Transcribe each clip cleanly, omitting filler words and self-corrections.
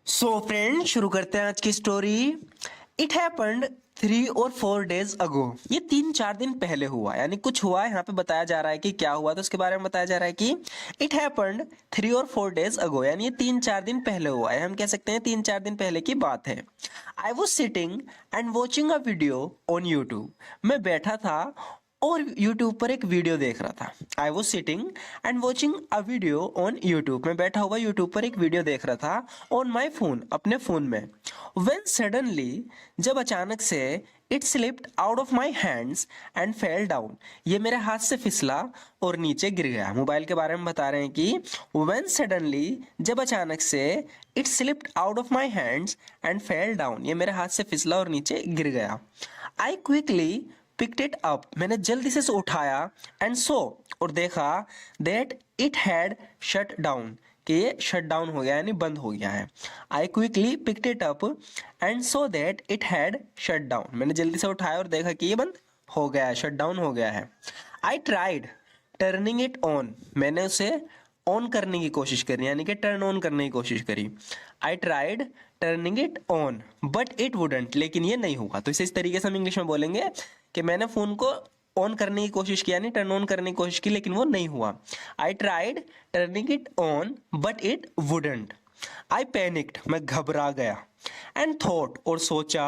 So friend, शुरू करते हैं आज की स्टोरी। इट हैपेंड 3 और 4 days अगो। ये 3-4 दिन पहले हुआ, यानी कुछ हुआ। यहाँ पे बताया जा रहा है कि क्या हुआ, तो उसके बारे में बताया जा रहा है कि इट हैपेंड 3 और 4 days अगो, यानी ये 3-4 दिन पहले हुआ है। हम कह सकते हैं 3-4 दिन पहले की बात है। I was sitting and watching a video on YouTube. मैं बैठा था और यूट्यूब पर एक वीडियो देख रहा था। I was sitting and watching a video on YouTube. मैं बैठा हुआ यूट्यूब पर एक वीडियो देख रहा था ऑन माई फोन, अपने फोन में। वेन सडनली, जब अचानक से, it slipped out of my hands and fell down. ये मेरे हाथ से फिसला और नीचे गिर गया। मोबाइल के बारे में बता रहे हैं कि वेन सडनली, जब अचानक से, it slipped out of my hands and fell down. ये मेरे हाथ से फिसला और नीचे गिर गया। I quickly picked it up. मैंने जल्दी से इसे उठाया एंड सो, और देखा, that it had shut down, कि ये शट डाउन हो गया, यानी बंद हो गया है। I quickly picked it up and so that it had shut down. मैंने जल्दी से उठाया और देखा कि ये बंद हो गया है, शट डाउन हो गया है। I tried turning it on. मैंने उसे ऑन करने की कोशिश करी, यानी कि टर्न ऑन करने की कोशिश करी। I tried turning it on but it wouldn't. लेकिन ये नहीं हुआ। तो इसे इस तरीके से हम इंग्लिश में बोलेंगे कि मैंने फोन को ऑन करने की कोशिश किया, नहीं टर्न ऑन करने की कोशिश की, लेकिन वो नहीं हुआ। I tried turning it on but it wouldn't. I panicked, मैं घबरा गया। एंड थॉट, और सोचा,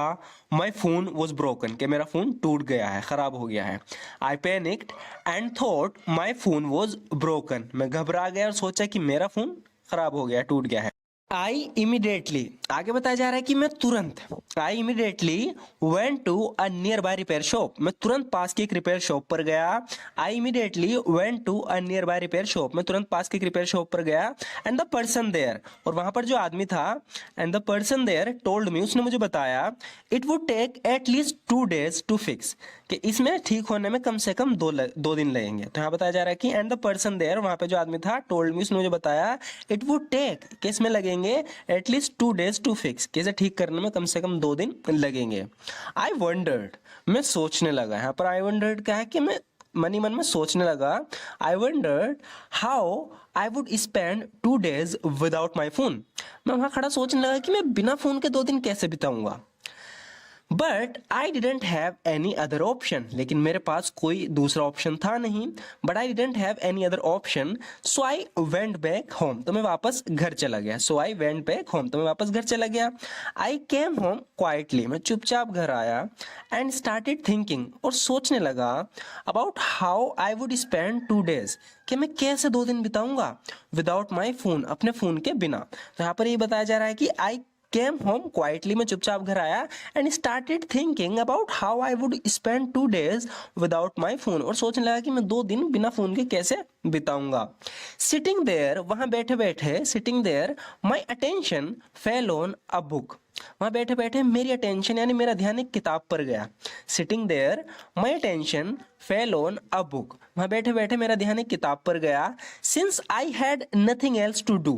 माई फोन वॉज ब्रोकन, कि मेरा फोन टूट गया है, खराब हो गया है। I panicked and thought my phone was broken. मैं घबरा गया और सोचा कि मेरा फोन खराब हो गया, टूट गया है। आई इमीडिएटली, आगे बताया जा रहा है कि मैं तुरंत, I immediately went to a nearby repair shop. मैं तुरंत पास की एक रिपेयर शॉप पर गया। I immediately went to a nearby repair shop. मैं तुरंत पास की एक रिपेयर शॉप पर गया। एंड द पर्सन देयर, और वहां पर जो आदमी था, and the person there told me, उसने मुझे बताया, it would take at least 2 days to fix, कि इसमें ठीक होने में कम से कम 2 दिन लगेंगे। तो यहाँ बताया जा रहा है कि एंड द पर्सन देयर, वहां पे जो आदमी था, टोल्ड मी, उसने मुझे बताया, इट वुड टेक, कि इसमें लगेंगे एटलीस्ट 2 days टू फिक्स, कि इसे ठीक करने में कम से कम 2 दिन लगेंगे। आई वंडर्ड, मैं सोचने लगा। यहाँ पर आई वंडर्ड क्या है कि मैं मन ही मन में सोचने लगा। आई wandered how I would spend 2 days without my phone. मैं वहां खड़ा सोचने लगा कि मैं बिना फोन के 2 दिन कैसे बिताऊंगा। But I didn't have any other option, लेकिन मेरे पास कोई दूसरा ऑप्शन था नहीं। But I didn't have any other option, so I went back home. तो मैं वापस घर चला गया। So I went back home, तो मैं वापस घर चला गया। आई केम होम क्वाइटली, मैं चुपचाप घर आया। एंड स्टार्टेड थिंकिंग, और सोचने लगा, about how I would spend 2 days, कि मैं कैसे 2 दिन बिताऊंगा विदाउट माई फोन, अपने फोन के बिना। तो यहाँ पर ये बताया जा रहा है कि आई केम होम क्वाइटली, मैं चुपचाप घर आया। And started thinking about how I would spend 2 days without my phone, और सोचने लगा कि मैं 2 दिन बिना फोन के कैसे बिताऊंगा। सिटिंग देयर, वहां बैठे बैठे, sitting there, my attention fell on a book. वहां बैठे बैठे मेरी अटेंशन, यानी मेरा ध्यान एक किताब पर गया। Sitting there my attention fell on a book. वहां बैठे बैठे मेरा ध्यान एक किताब पर गया। Since I had nothing else to do,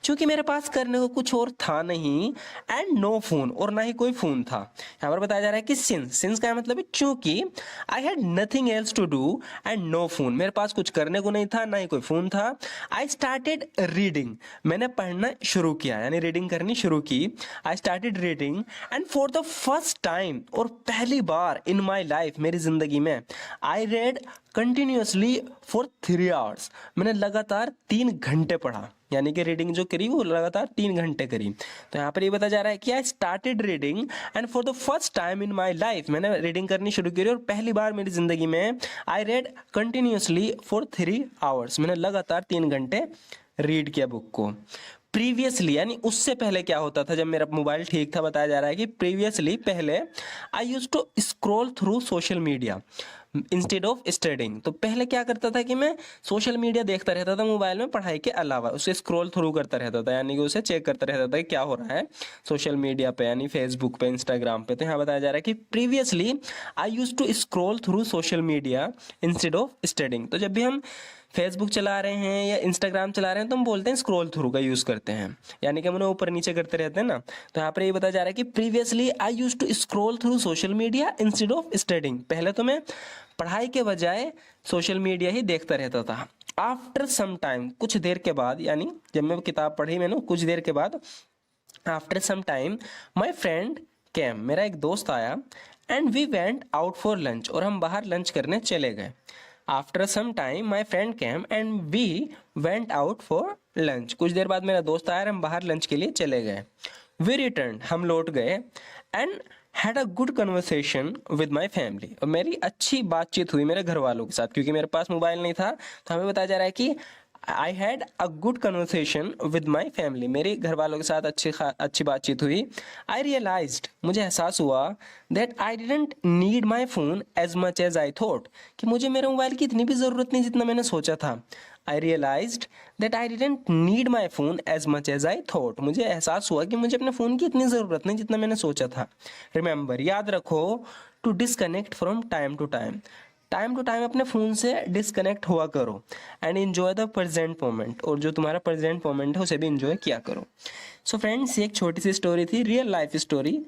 क्योंकि मेरे पास करने को कुछ और था नहीं। एंड नो फोन, और ना ही कोई फोन था। यहाँ पर बताया जा रहा है कि सिंस का मतलब है क्योंकि। I had nothing else to do and no phone, मेरे पास कुछ करने को नहीं था, ना ही कोई फोन था। आई स्टार्टेड रीडिंग, मैंने पढ़ना शुरू किया, यानी रीडिंग करनी शुरू की। I started reading and for the first time, और पहली बार इन माई लाइफ, मेरी जिंदगी में, I read continuously for 3 hours। मैंने लगातार 3 घंटे पढ़ा, यानी कि रीडिंग जो करी वो लगातार 3 घंटे करी। तो यहाँ पर ये बताया जा रहा है कि I started reading and for the first time in my life, मैंने रीडिंग करनी शुरू करी और पहली बार मेरी जिंदगी में, I read continuously for 3 hours, मैंने लगातार 3 घंटे रीड किया बुक को। प्रीवियसली, यानी उससे पहले क्या होता था जब मेरा मोबाइल ठीक था, बताया जा रहा है कि प्रीवियसली, पहले, I use to scroll through social media instead of studying. तो पहले क्या करता था कि मैं सोशल मीडिया देखता रहता था मोबाइल में, पढ़ाई के अलावा उसे स्क्रॉल थ्रू करता रहता था, यानी कि उसे चेक करता रहता था कि क्या हो रहा है सोशल मीडिया पे, यानी फेसबुक पे, इंस्टाग्राम पे। तो यहाँ बताया जा रहा है कि previously I use to scroll through social media instead of studying. तो जब भी हम फेसबुक चला रहे हैं या इंस्टाग्राम चला रहे हैं तो हम बोलते हैं स्क्रॉल थ्रू का यूज करते हैं, यानी कि हम उन्हें ऊपर नीचे करते रहते हैं ना। तो यहाँ पर ये बताया जा रहा है कि previously I use to scroll through social media instead of studying, पहले तो मैं पढ़ाई के बजाय सोशल मीडिया ही देखता रहता था। आफ्टर सम टाइम, कुछ देर के बाद, यानी जब मैं किताब पढ़ी मैंने कुछ देर के बाद, after some time my friend came, मेरा एक दोस्त आया, and we went out for lunch, और हम बाहर लंच करने चले गए। After some time my friend came and we went out for lunch, कुछ देर बाद मेरा दोस्त आया और हम बाहर लंच के लिए चले गए। वी रिटर्न, हम लौट गए, and had a good conversation with my family, और मेरी अच्छी बातचीत हुई मेरे घर वालों के साथ, क्योंकि मेरे पास मोबाइल नहीं था, तो हमें बताया जा रहा है कि I had a good conversation with my family, मेरे घर वालों के साथ अच्छी बातचीत हुई। आई रियलाइज्ड, मुझे एहसास हुआ, that I didn't need my phone as much as I thought, कि मुझे मेरे मोबाइल की इतनी भी ज़रूरत नहीं जितना मैंने सोचा था। I realised that I didn't need my phone as much as I thought, मुझे एहसास हुआ कि मुझे अपने फ़ोन की इतनी ज़रूरत नहीं जितना मैंने सोचा था। रिमेंबर, याद रखो, to disconnect from time to time, time to time अपने फ़ोन से डिसकनेक्ट हुआ करो, and enjoy the present moment, और जो तुम्हारा प्रेजेंट मोमेंट है उसे भी इन्जॉय किया करो। सो फ्रेंड्स, ये एक छोटी सी स्टोरी थी, रियल लाइफ स्टोरी।